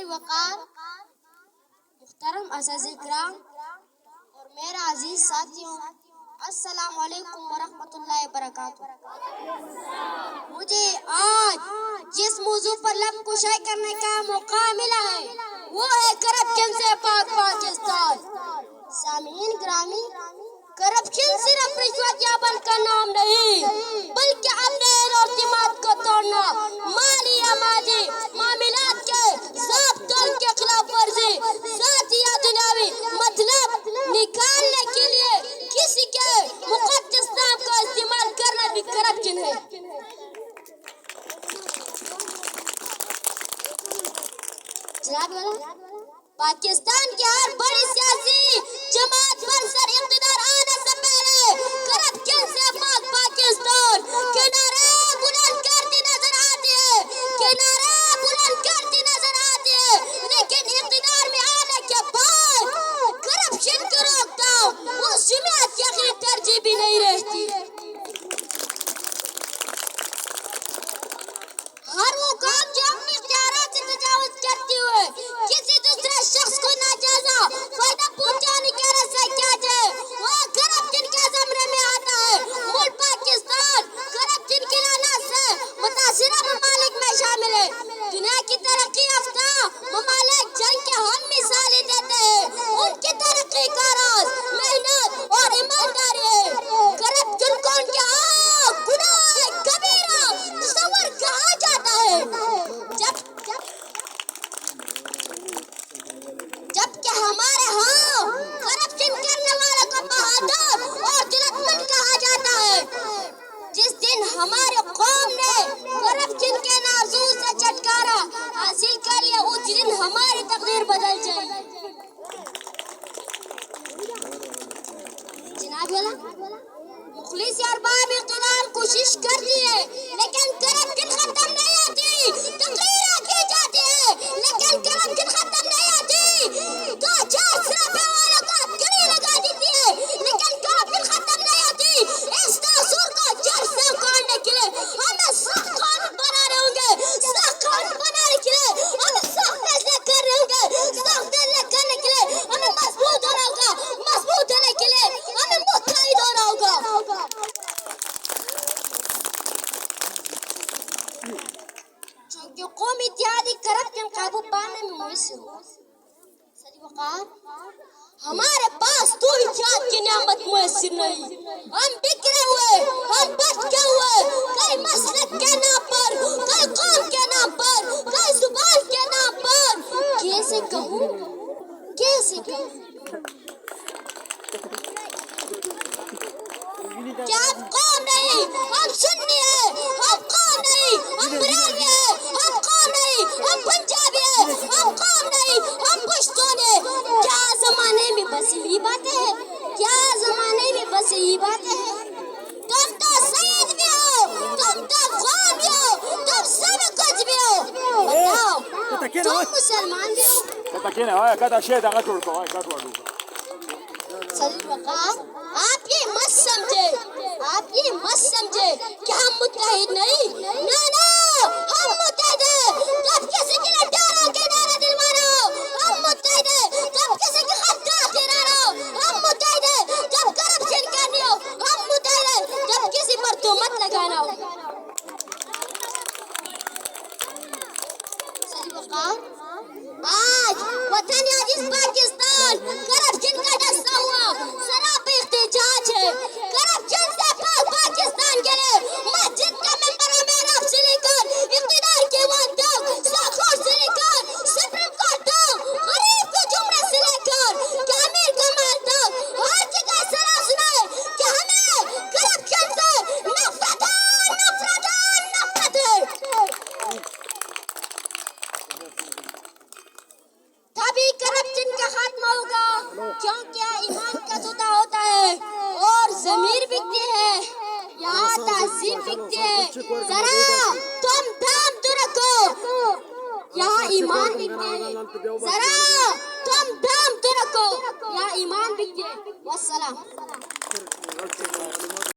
سر وقار محترم اساتذہ کرام اور میرا عزیز ساتھیوں، السلام علیکم ورحمۃ اللہ وبرکاتہ۔ مجھے آج جس موضوع پر لب کشائی کرنے کا موقع ملا ہے وہ ہے کرپشن سے پاک پاکستان۔ سامعین گرامی، کرپشن صرف رشوت یا بن کا نام نہیں بلکہ اپنے اعتماد کو توڑنا، مالی یا مادی معاملات کے ضابطوں کے خلاف ورزی، ذاتی یا دنیاوی مطلب نکالنے کے لیے کسی کے مقدس نام کا استعمال کرنا بھی کرپشن ہے۔ جناب والا، پاکستان کی ہر بڑی سیاسی جماعت پر سر اقتدار آنے سے پہلے کرپشن سے پاک پاکستان کے نعرے بلند کرتی نظر آتی ہے، لیکن اقتدار میں آنے کے بعد کرپشن کی روک تھام اس جماعت کی اخیر ترجیح بھی نہیں رہتی۔ ہر وہ کام جو اپنی اختیارات سے تجاوز کرتے ہوئے کسی دوسرے شخص کو ناجائز فائدہ پہنچانے کے راستے کیا ہے وہ کرپشن کے زمرے میں آتا ہے۔ ملک پاکستان کرپشن کی لعنت سے متاثرہ ممالک میں شامل ہے۔ دنیا کی ترقی یافتہ ممالک جن کی ہم مثالیں دیتے ہیں ان کی ترقی کا راز محنت اور ایمانداری ہے۔ کرپشن کو ان کے گناہ کبیرہ تصور کہا جاتا ہے، جبکہ ہمارے ہاں کرپشن کرنے والوں کو بہادر اور جرأت مند کہا جاتا ہے۔ جس دن ہماری قوم نے کرپشن کے نازوں سے چھٹکارا حاصل کر لیا اس دن ہماری تقدیر بدل جائے گی۔ جناب والا، مخلص ارباب اقتدار کوشش کرتی ہے لیکن کرپشن ختم نہیں ہوتی۔ تقریریں کی جاتی ہے لیکن کرپشن ختم نہیں ہوتی۔ دو چار سرابے والوں کو گڑی لگا دیتی ہے لیکن کرپشن ختم نہیں ہوتی۔ اس تاثر کو جڑ سے اکھاڑنے کے لیے ہمیں سخت قانون بنانے ہوں گے، سخت قانون بنانے کے لیے ہمیں سخت فیصلے کرنے ہوں گے، سخت فیصلے کرنے کے لیے ہمیں مضبوط ہونا ہوگا، مضبوط ہونے کے لیے ہمیں متحد ہونا ہوگا۔ چونکہ قومی اتحادی کرپشن قابو پانے میں مؤثر ہو۔ سر وقار، ہمارے پاس تو اتحاد کی نعمت میسر نہیں۔ ہم بکھرے ہوئے، ہم بھٹکے ہوئے، کئی مسلک کے نام پر، کئی قوم کے نام پر، کئی زبان کے نام پر۔ کیسے کہوں؟ کیا ہم قوم نہیں؟ ہم سنی ہیں۔ ہم قوم نہیں، ہم بریلوی ہیں۔ ہم قوم نہیں، ہم پنجابی ہیں۔ ہم قوم نہیں، ہم پشتون ہیں۔ کیا زمانے میں بس یہی باتیں ہیں؟ تم تو سید بھی ہو، تم تو قوم بھی ہو، تم سب کچھ بھی ہو۔ بتاؤ، تم مسلمان بھی ہو؟ سر وقار، آپ یہ مت سمجھے کہ ہم متحد نہیں۔ نہ، ہم متحد ہیں۔ جب کسی کے لیے ڈرو کے نعرہ دلوانا، ہم متحد ہیں۔ جب کسی کے خلاف ڈرانا، ہم متحد ہیں۔ جب کرپشن کرنی ہو ہم متحد ہیں۔ جب کسی پر تہمت لگانا ہو۔ سر وقار، آج وطن عزیز پاکستان کرپشن کا ڈسا ہوا سراپا احتجاج ہے۔ کرپشن سے پاک پاکستان کے لیے مسجد کا ممبر محراب سے لے کر اقتدار کے وقت تک، ساکھوٹ سے لے کر سپریم کورٹ تک، غریب کو جمرے سے لے کر کہ امیر کا مال تک، ہر جگہ سنا سنا ہے کہ ہمیں کرپشن سے نفرت ہے۔ تبھی کرپشن کا خاتمہ ہوگا کیونکہ ایمان کا سودا ہوتا ہے اور ضمیر بکتی ہے، یہاں تہذیب بکتی ہے۔ ذرا تم دام تو رکھو، یہاں ایمان بکتے ہیں۔ ذرا تم دام تو رکھو، یہاں ایمان بکتے ہیں۔ والسلام۔